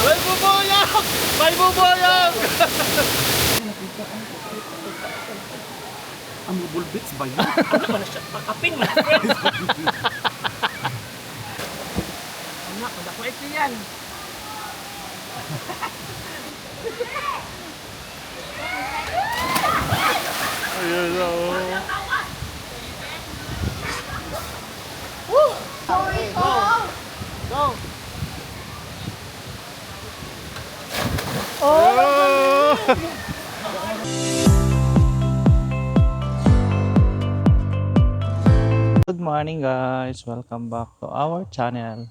May bubuyog! May bubuyog! Ang bulbits ba yun? Ano ba na siya? Makapin man, friend! Anak, madako ito yan! Ayun na oh. Go! Oh! Good morning guys! Welcome back to our channel.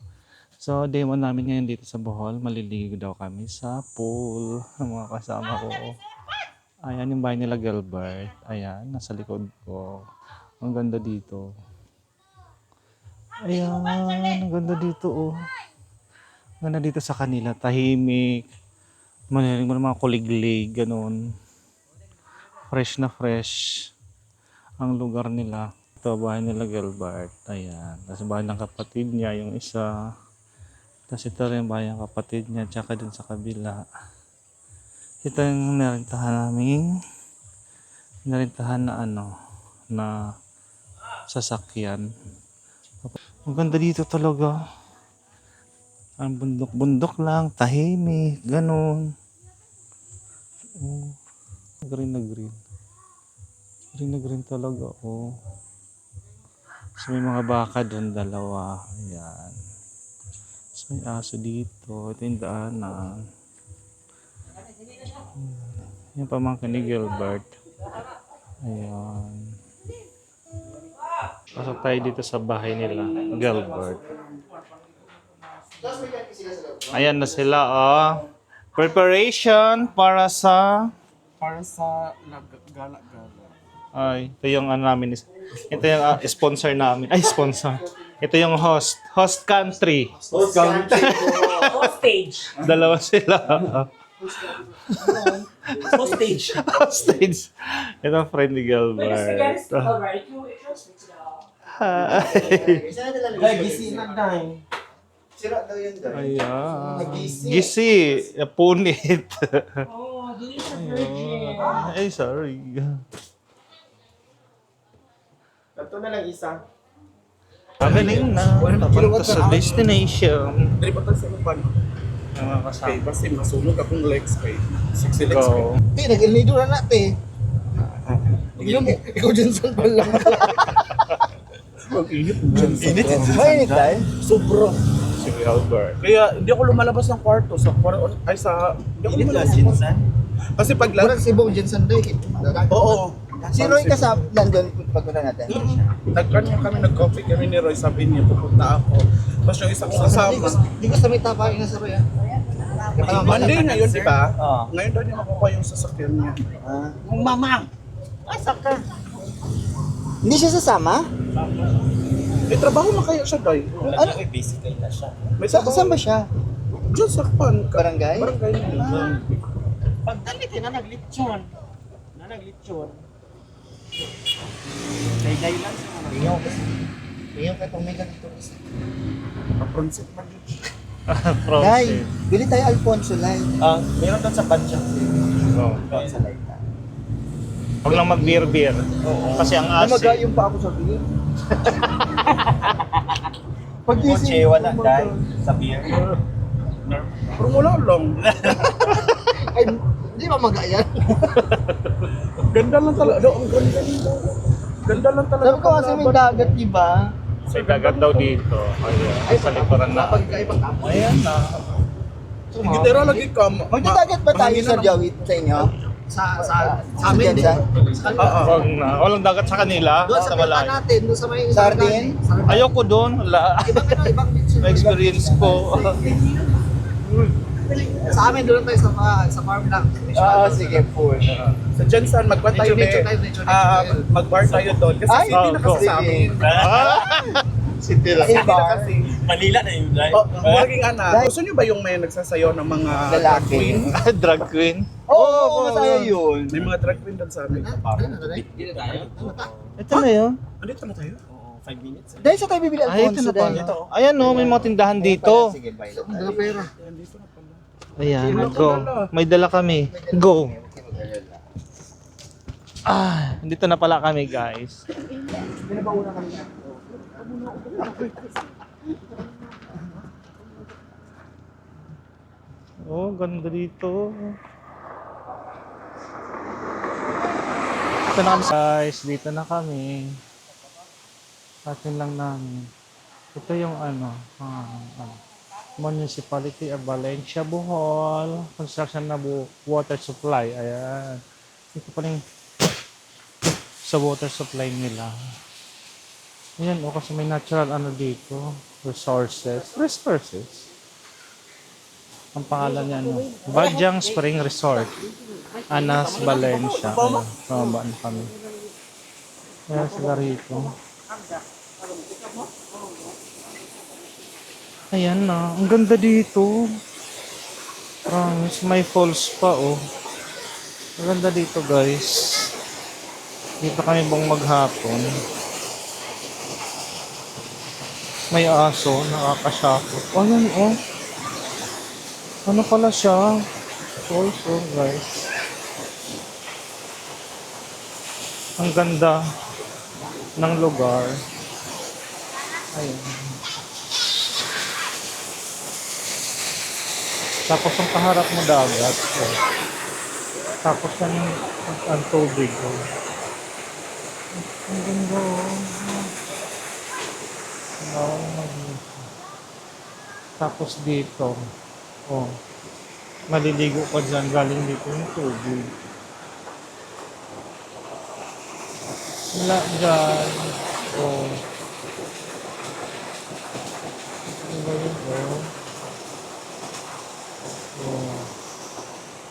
So, demo namin ngayon dito sa Bohol. Maliligo daw kami sa pool ng mga kasama ko. Ayan yung bahay nila Gilbert. Ayan, nasa likod ko. Ang ganda dito. Ayan, ang ganda dito oh. Ang ganda dito sa kanila. Tahimik. Manilig mo ng mga kuliglig, ganun. Fresh na fresh ang lugar nila. Ito, bahay nila Gilbert. Ayan. Tapos bahay ng kapatid niya, yung isa. Tapos ito rin bahay ng kapatid niya, tsaka dun sa kabila. Ito yung narintahan na ano, na sasakyan. Ang ganda dito talaga. Ang bundok-bundok lang, tahimik, ganun. Oh, green na green. Green na green talaga, oh. So, may mga baka doon, dalawa. Ayan. So, may aso dito. Ito yung daanan. Yung pamangkin ni Gilbert. Ayan. Pasok tayo dito sa bahay nila, Gilbert. Ayan na sila, oh. Preparation para sa gala-gala. ay, ito yung ano namin. Ito yung sponsor namin. Ay, sponsor. Ito yung host country. Hostage! Dalawa sila. Hostage! Hostage. Ito ang friend ni Gilbert. Hi. Ay, gising na dahil. Sira daw yun daw. Ayan. Gisi. Punit. Oh, dili siya virgin. Ay, sorry. Ito na lang isa. Magaling na. Papunta sa destination. Dari pa tayo sa lupan. Yung mga Okay, kasama. basta masunog akong legs kay 60 legs kay. Go. Hindi, nag-ilnido na natin. Ikaw Johnson pala. Mag-init. Mainit tayo. Sobra. Si Gilbert. Kaya hindi ako lumalabas ng kwarto sa ay sa hindi ako lumalabas. Kasi pag Parang si Bong Johnson daw. oo. Si Roy kasama nandun pagpunta natin. Nagkanya kami, nag-coffee kami ni Roy, sabi niya pupunta ako. Tapos yung isang kasama. Di ko sa may tapain na sa Roy ah. Monday ngayon, di ba? Oo. Ngayon daw niya makukuha yung sasakyan niya. Mamang! Asa ka? Hindi siya sasama? May trabaho na kaya siya, Day. Ano? May Saan ba siya? Diyan sa pan. Barangay? Barangay niya. Pagdalit na naglitsyon. Gay lang siya. Iyaw kasi. Iyaw kay pang may ganito kasi. Apronsit man yun. Day, bili tayo Alfonso Live. Meron doon sa Badja. Go. Sa live na. Huwag lang mag-beer-beer. Kasi ang asin. Namagayong pa ako sa beer. Pag-isip. wala dahil sa beer. Pero wala lang. Ay, hindi mamagayan. Ganda lang talaga. Ang ganda nito. Ganda lang talaga. Sabi ko kasi may dagat, di ba? May dagat daw dito. Ayan. Sa likuran na. Ayan na. Gitera lagi ka. Magdadagat ba tayo sa Jawit sa inyo? Sa Amin din. Huwag na. Walang dagat sa kanila. Doon sa Sa pinta malayo. natin, doon sa may... Sardin? Ayoko doon. Wala. Ibang Na-experience ko. Sa amin, doon tayo sa farm lang. Oo, sige, full. Sa Jensen, magbar tayo Nature tayo, nature tayo. Magbar tayo doon. Kasi Ay, hindi na kasi sige. sa amin. Ah! City lang. Hindi na kasi. Manila na yun, dahil. Oh, maging anak. Gusto niyo ba yung may nagsasayaw ng mga drag Lalaki. queen? Drag queen. Oo, masaya yun. May mga drag queen doon sa amin. Dito tayo? Ito na yun. Andito na tayo? Oo, 5 minutes. Dahil sa tayo bibili Ay, ito Alfonso na pala. dahil. Ayan no, may mga tindahan dito. Sige, bye. Ang pera. Andito na pala. Ayan, go. May dala kami. Go. Dito na pala kami, guys. Pinabauna kami. Oh, ganda dito. Dito na kami, guys. Dito na kami. Atin lang namin. Ito yung Municipality of Valencia, Bohol. Construction na water supply. Ayan. Ito pa rin sa water supply nila. Ayan, kasi may natural dito. Resources. Ang pangalan niya, Bajang Spring Resort. Anas, Valencia. Ayan, pababa na kami. Ayan sila rito. Ayan na, ang ganda dito. Promise, may falls pa oh. Ang ganda dito guys. Dito kami bang maghapon. May aso, nakakasakot. Oh, yan oh. Ano pala siya? Falls oh guys. Ang ganda ng lugar. Ayan. Tapos ang kaharap mo dagat. Oh. Tapos yan ang tubig. Oh. Ang ganda oh. Tapos dito. Oh. Maliligo ka dyan. Galing dito yung tubig. Wala dyan. Oh.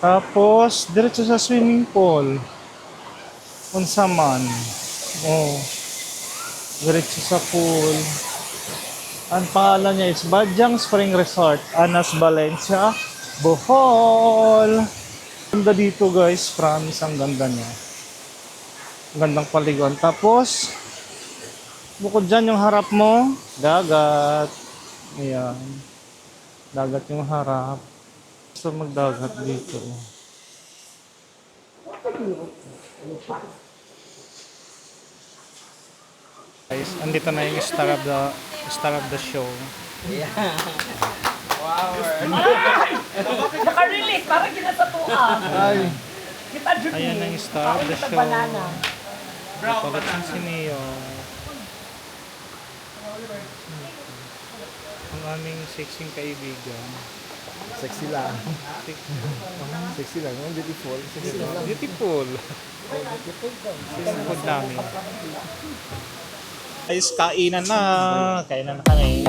Tapos, diretso sa swimming pool. Unsa man. Oh. Diretso sa pool. Ang pangalan niya is Bajang Spring Resort, Anas, Valencia, Bohol. Ganda dito guys, promise ang ganda niya. Ang gandang paliguan. Tapos, bukod dyan yung harap mo, dagat. Ayan. Dagat yung harap. Gusto magdagat dito. Guys, andito na yung star of the show. Naka-release, parang kinasatuan. Kita dyan Ayan na yung star of the show. banana. Palit ng si Neo. Ang aming sexing kaibigan. Sexy lang. Sexy lang. Beautiful. Sexy lang. Beautiful. Sisipod namin. Guys, kainan na. Kainan na kami.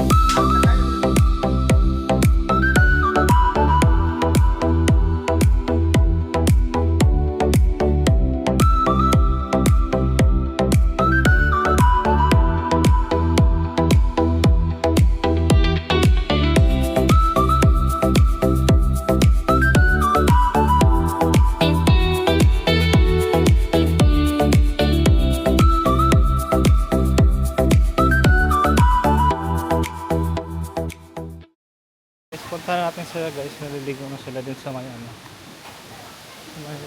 Punta natin sila guys, naliligo na sila din sa may may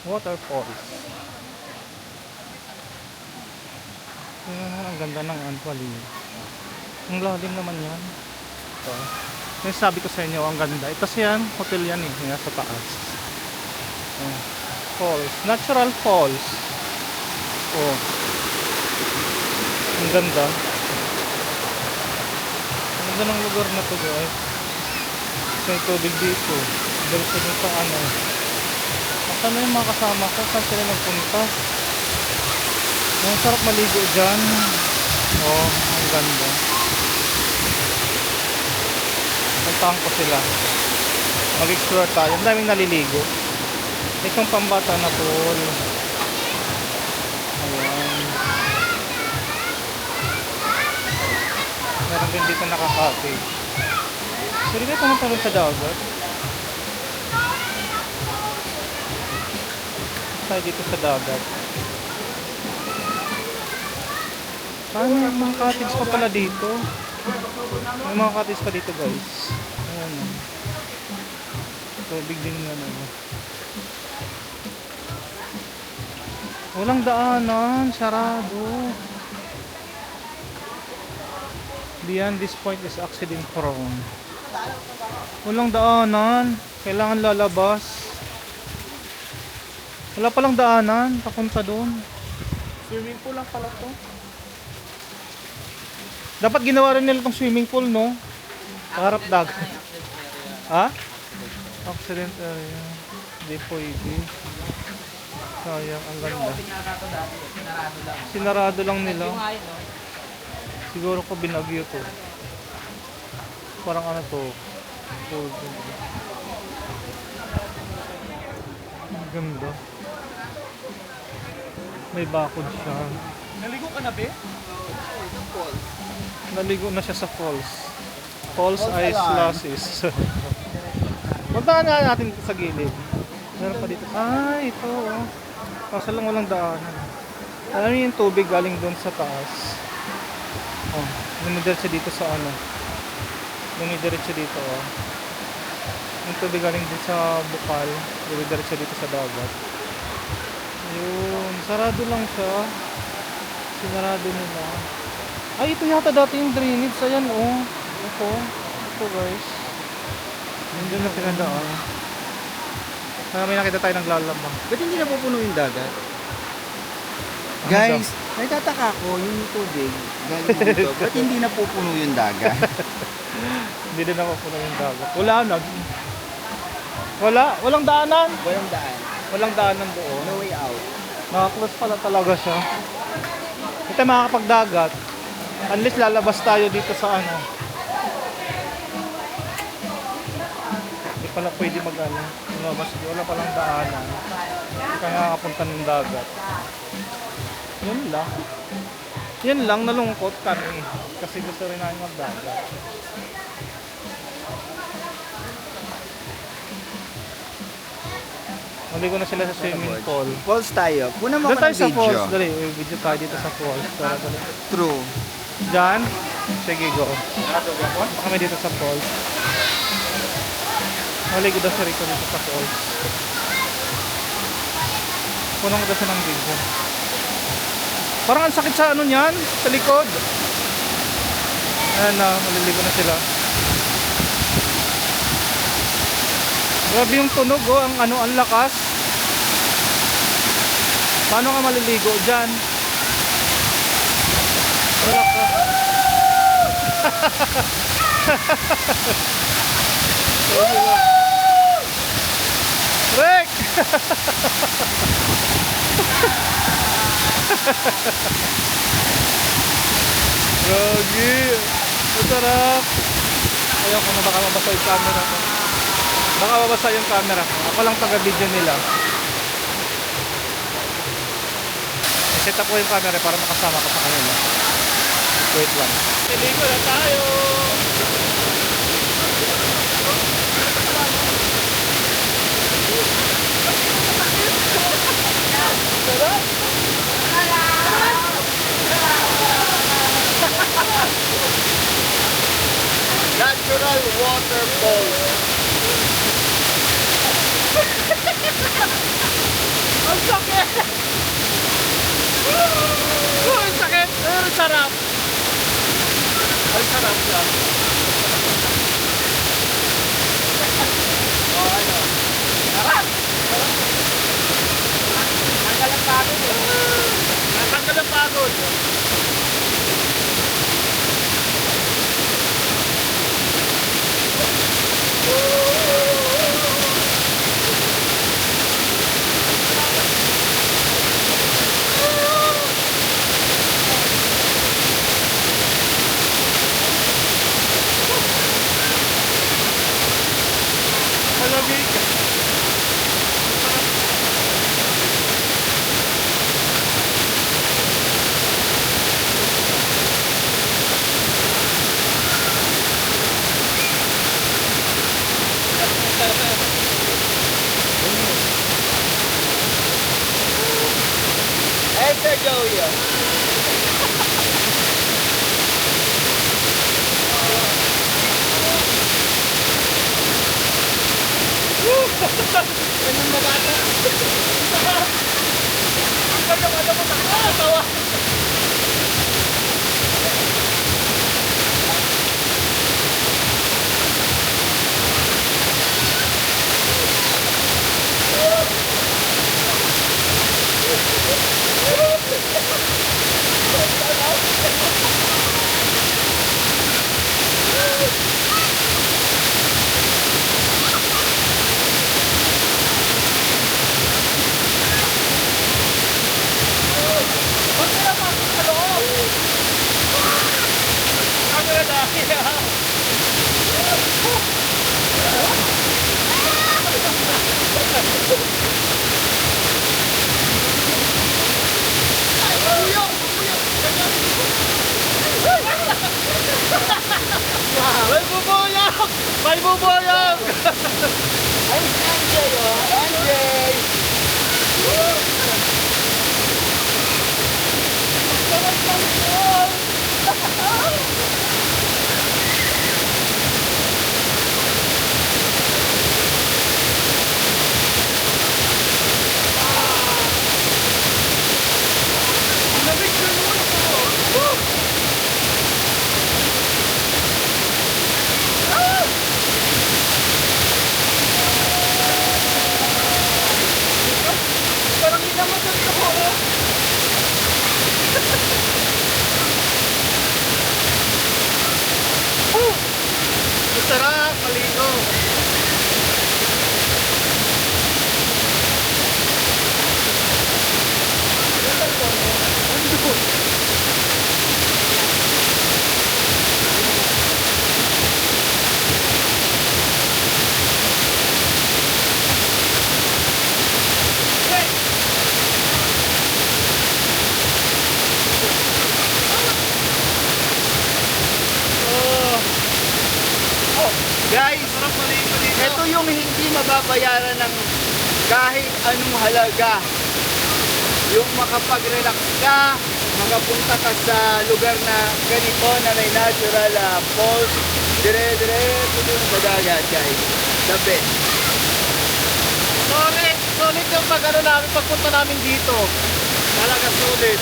waterfalls. Ang ganda ng paligid. Ang lalim naman yan. Ito. Yung sabi ko sa inyo, ang ganda. Ito siyan, hotel yan eh, yung sa taas. Falls, natural falls. Oh. Ang ganda. Ang ganda ng lugar na to guys. May tubig dito. Diretso dun sa Saan na yung mga kasama ko? Saan sila nagpunta? Ang sarap maligo dyan. Oh, ang ganda. Puntahan ko sila. Mag-explore tayo. Ang daming naliligo. Itong pambata na pool. Ayan. Meron din dito nakakape. Pwede kayo pumunta sa dagat. Tayo dito sa dagat. May mga cottage pa pala dito. May mga cottage pa dito guys. Ayan. Tubig din nga naman. Walang daanan, sarado. Beyond this point is accident prone. Walang daanan, kailangan lalabas. Wala palang daanan, papunta doon. Swimming pool lang pala to. Dapat ginawa rin nila tong swimming pool, no? Sa harap dagat. Ha? Accident area. Hindi pwede. Sayang, ang ganda. Sinarado lang nila. Siguro ko binagyo to. Parang ano to. Ang ganda. May bakod siya. Naligo ka na, be? Naligo na siya sa falls. Falls Ice Slashes. Puntahan nga natin sa gilid. Meron pa dito. Ito. Oh. Kaso lang walang daanan. Alam niyo yung tubig galing doon sa taas. Oh, lumidiretso dito sa ano. Lumidiretso dito, oh. Yung tubig galing din sa bukal. Lumidiretso dito sa dagat. Ayun. Sarado lang siya. Sinarado nila. Ay, ito yata dati yung drainage. Ayan, oh. Ito guys. Nandun na pinadaan. May nakita tayo naglalaba. Ba't hindi napupuno yung dagat? Ano Guys, nagtataka ko yung tubig galing dito. Ba't hindi napupuno yung dagat? Hindi din ako puno yung dagat. Wala na. Walang daanan. Walang daan. Walang daanan doon. No way out. Nakaklose pala talaga siya. Hindi tayo makakapagdagat. Unless lalabas tayo dito sa ano. Hindi pala pwede mag-ano. Lumabas. Wala palang daanan. Kaya nakakapunta ng dagat. Yun lang. Yan lang, nalungkot kami. Kasi gusto rin namin magdagat. Maligo na sila sa swimming pool. Falls tayo. Puna mo Doon ako tayo ng sa video. falls. Dali, video tayo dito sa falls. Tara, dali. True. Diyan? Sige, go. Baka kami dito sa falls. Maligo daw sa Rico dito sa falls. Punong daw siya ng video. Parang ang sakit sa ano niyan, sa likod. Ayan na, maliligo na sila. Grabe yung tunog, oh, ang lakas. Paano ka maliligo dyan? Wala ka. Rick! Gagi! Masarap! Ayaw ko na baka mabasa yung camera ko. Baka mabasa yung camera ko. Ako lang taga-video nila. I-set up ko yung camera para makasama ka sa kanila. Wait lang. Niligo na tayo! Natural waterfall. Ang sakit! Ang sakit! Ang sarap! Ang sarap siya. Sarap! Tanggal ang pagod eh. Tanggal ang pagod. Joey. May bubuyog! May bubuyog! Ay, NJ, oh. NJ. Sarap, maligo. Guys, ito yung hindi mababayaran ng kahit anong halaga. Yung makapag-relax ka, makapunta ka sa lugar na ganito na may natural falls, dire-diretso dun sa dagat, guys. The best. Solid yung pag-ano namin, pagpunta namin dito. Talaga solid.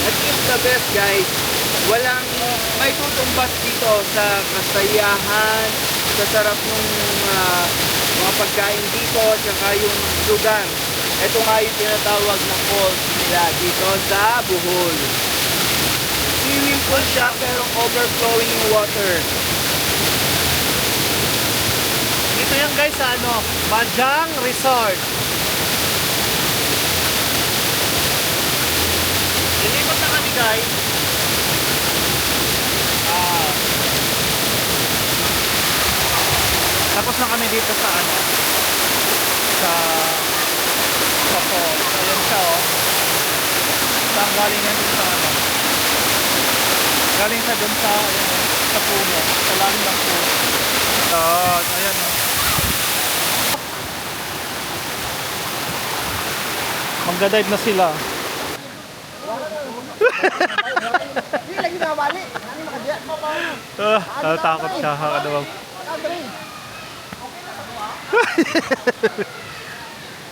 At it's the best, guys. Walang may tutumbas dito sa kasayahan, sa sarap ng mga pagkain dito, tsaka yung lugar. Ito nga yung tinatawag na falls nila dito sa Bohol. Swimming pool siya pero overflowing yung water. Dito yan guys sa ano, Manjang Resort. Lilipat na kami guys. Tapos na kami dito sa ano, sa falls. Ayan siya oh. Saan galing yan dun sa ano? Galing sa dun sa, ayan, sa puno. Sa lalim ng puno. Ayan oh. Magda-dive na sila. Hindi lagi nakabali. Ano makadya? Natakot siya. Ano ba?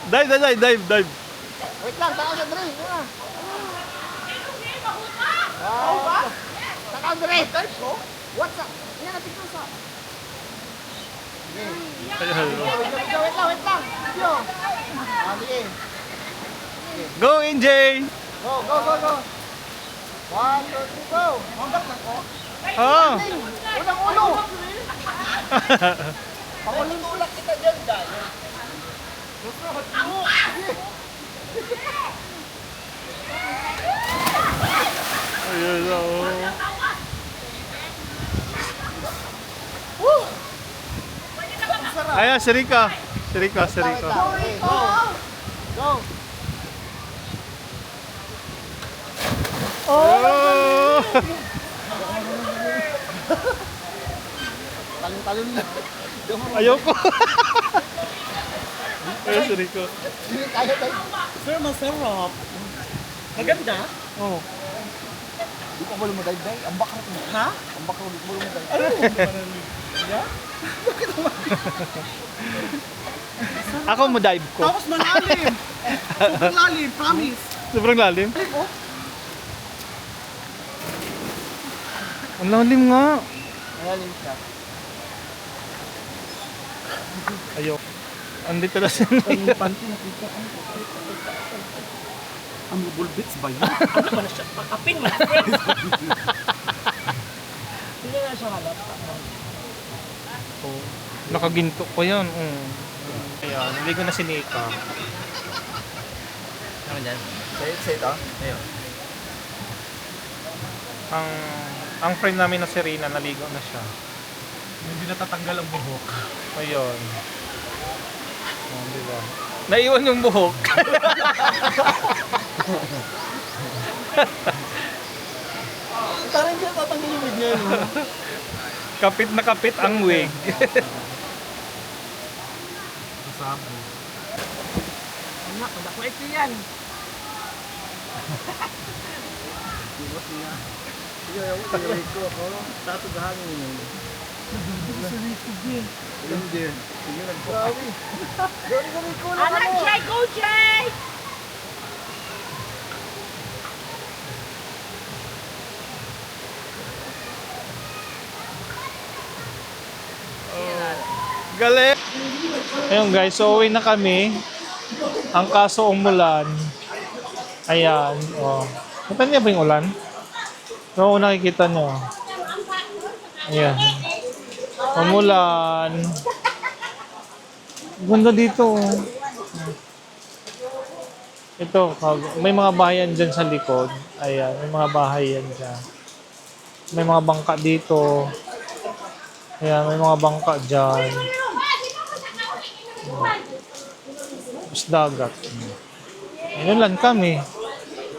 Dive. Wait lang, taka sa Dre. Wow. Taka Dre. What's up? Yan na picture sa. Wait lang. Video. Sige. Go, NJ! Go. 1, 2, 3, go. Oh! Unang ulo. Panguling tulak kita dyan, dahil. Ayun, oh. Ayan, si Rika. Go. Oh! Talon na. Ayoko. Ayun, si Rico. Hindi kaya tayo. Sir, masarap. Maganda? Oh. Di ko mo lumagay. Ang bakar ko. Ha? Ang bakar ko. Di ko mo lumagay. Ako mo dive ko. Tapos malalim. Super lalim, promise. Sobrang lalim. Ang lalim nga. Malalim siya. Ayoko. Andito na siya. Ang bulbits ba yun? Ano ba na siya? Pakapin, my friend. Hindi na siya halap. Oh. Nakaginto ko yan. Ayan, hindi ko na sinika. Ano dyan? Sa ito? Ayun. Ang friend namin na si Rina, naligo na siya. Hindi natatanggal ang buhok. Ayun. Oh, diba? Naiwan yung buhok. Parang hindi natatanggal yung wig niya, no? Kapit na kapit ang wig. Masabo. Anak, madakwait ko yan. Sige, ako. Sige, ko ako. Tato gahangin yun. Hindi. Sige, nagpawi. Gawin ko na Anak, Jay, go, Jay! Galing! Ayun guys, so uwi na kami. Ang kaso umulan. Ayan, oh. Kita niya ba yung ulan? Oo, nakikita niyo. Ayan. Umulan. Ganda dito, oh. Ito, may mga bahayan dyan sa likod. Ayan, may mga bahay yan dyan. May mga bangka dito. Ayan, may mga bangka dyan. Tapos dagat. Ayun lang kami.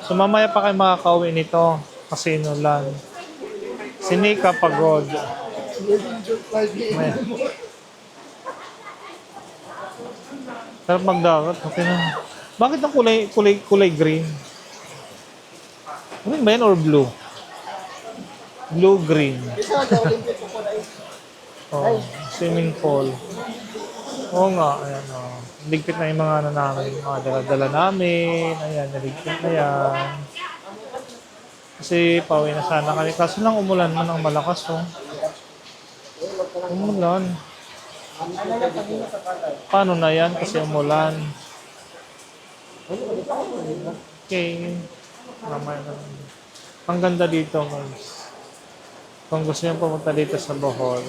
So mamaya pa kayo makakauwi nito. Kasi inulan. Si Nika pagod. May. Sarap magdagat. Okay na. Bakit ang kulay green? Green ba yan or blue? Blue-green. Oh, swimming pool. Oo nga, ayan o. Oh. Ligpit na yung mga ano namin, mga dala-dala namin. Ayan, naligpit na yan. Kasi pauwi na sana kami. Kaso lang umulan man ang malakas oh. Umulan. Paano na yan? Kasi umulan. Okay. Mamaya na. Ang ganda dito guys. Kung gusto niyo pumunta dito sa Bohol,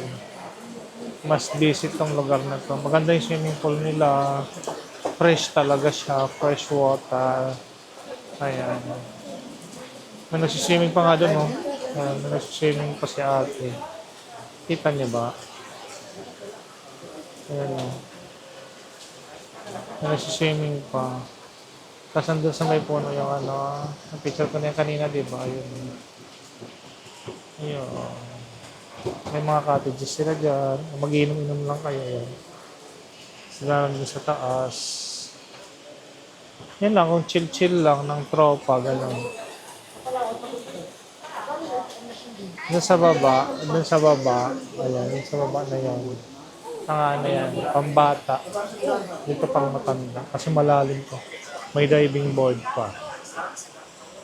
must visit tong lugar na to. Maganda yung swimming pool nila. Fresh talaga siya. Fresh water. Ayan. May nagsiswimming pa nga doon, oh. Ayan, may nagsiswimming pa si ate. Kita niya ba? Ayan, oh. May nagsiswimming pa. Tapos nandun sa may puno yung ano, ang picture ko na yan kanina, di ba? Ayun. Ayun. May mga cottages sila dyan. Mag-inom-inom lang kayo yan. Sila lang dun sa taas. Yan lang, kung chill-chill lang ng tropa, gano'n. Dun sa baba, ayan, dun sa baba na yan. Ang ano yan, pambata. Dito pang matanda. Kasi malalim to. May diving board pa.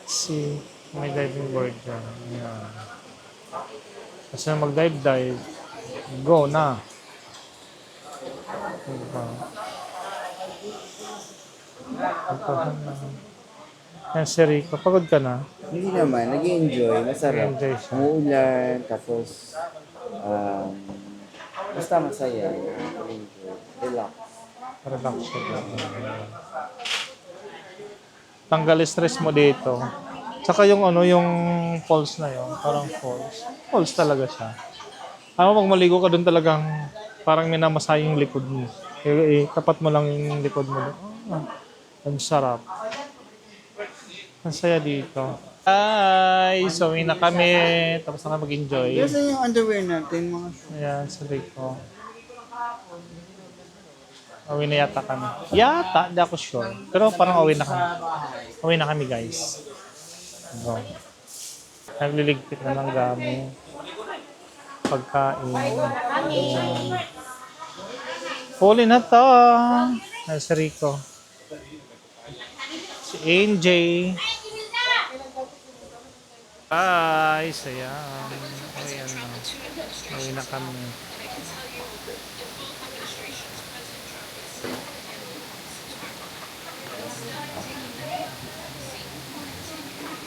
See, may diving board dyan. Ayan. Kasi mag-dive, go na. Diba? Yan si Rico, pagod ka na? Hindi naman, nag-enjoy, masarap. Nag-enjoy siya. Umuulan, tapos basta masaya. Enjoy. Relax. Relax siya. Tanggal stress mo dito. Saka yung ano, yung falls na yon, parang falls. Falls talaga siya. Ano, pag maligo ka doon talagang parang minamasay yung likod mo. Tapat mo lang yung likod mo. Ah, ang sarap. Ang saya dito. Guys, so na kami. Tapos na kami mag-enjoy. Yes, yung underwear natin, mga Ayan, sabi ko. Uwi na yata kami. Yata, hindi ako sure. Pero parang uwi na kami. Uwi na kami, guys. So, nagliligpit na lang gamit. Pagkain. Ayan. Huli na to. Ay, si Rico. Si AJ. Bye! Sayang. Ayan na. Uwi na kami.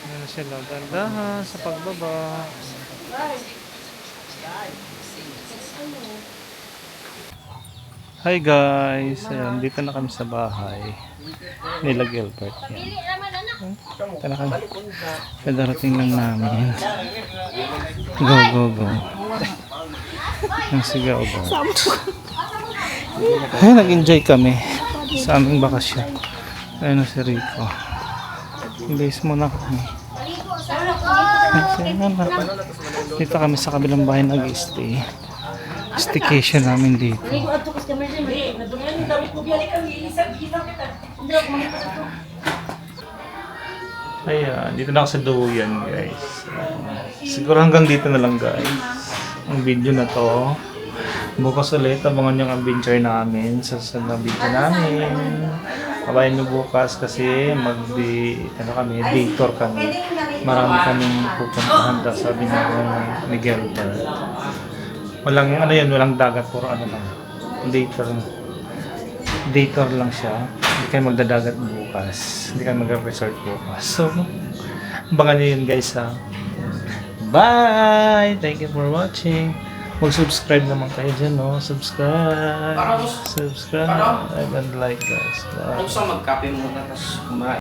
Ayan na sila. Gandahan sa pagbaba. Hi guys! Ayan, dito na kami sa bahay nila Gilbert. Ayan. Dito na kami. Kadarating lang namin. Go, go, go. Ang sigaw ba? Ay, nag-enjoy kami sa aming bakasyon. Ayun na si Rico. Base muna kami. Dito kami sa kabilang bahay nag-stay. Staycation namin dito. Ayan, dito na ako sa Duyan guys. Siguro hanggang dito na lang guys. Ang video na to. Bukas ulit, abangan yung adventure namin sa susunod na video namin. Kabayan nyo bukas kasi day tour kami. Marami kaming pupuntahan daw sabi ni Gilbert. Walang walang dagat, puro ano lang. Day tour lang siya. Hindi kayo magdadagat bukas. Hindi kayo mag-resort bukas. So, abangan nyo yun guys ha. Bye! Thank you for watching. Mag-subscribe naman kayo dyan, no? Subscribe and like guys. Bye. Gusto magkape muna tapos kumain.